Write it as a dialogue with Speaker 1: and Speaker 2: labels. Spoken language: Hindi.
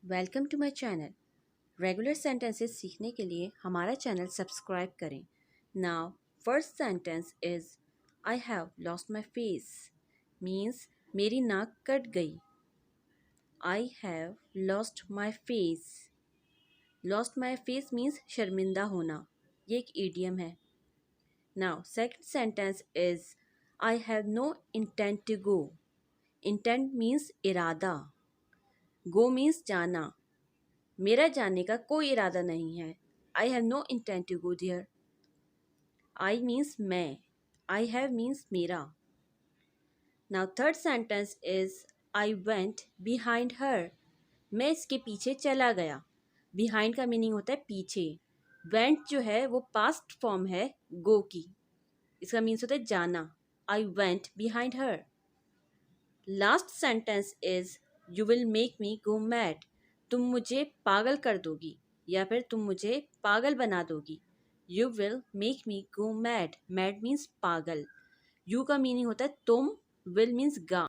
Speaker 1: Welcome to my channel. Regular sentences सीखने के लिए हमारा चैनल सब्सक्राइब करें। Now first sentence is I have lost my face means मेरी नाक कट गई। I have lost my face. Lost my face means शर्मिंदा होना। ये एक ईडियम है। Now second sentence is I have no intent to go. Intent means इरादा। गो मीन्स जाना। मेरा जाने का कोई इरादा नहीं है। I have no intent to go there. I means मैं। आई हैव मीन्स मेरा। Now third sentence is I went behind her. मैं इसके पीछे चला गया। बिहाइंड का मीनिंग होता है पीछे। वेंट जो है वो पास्ट फॉर्म है गो की। इसका मीन्स होता है जाना। आई went behind her. Last sentence is you will make me go mad. तुम मुझे पागल कर दोगी या फिर तुम मुझे पागल बना दोगी। You will make me go mad. Mad means पागल। यू का मीनिंग होता है तुम। विल मीन्स गा।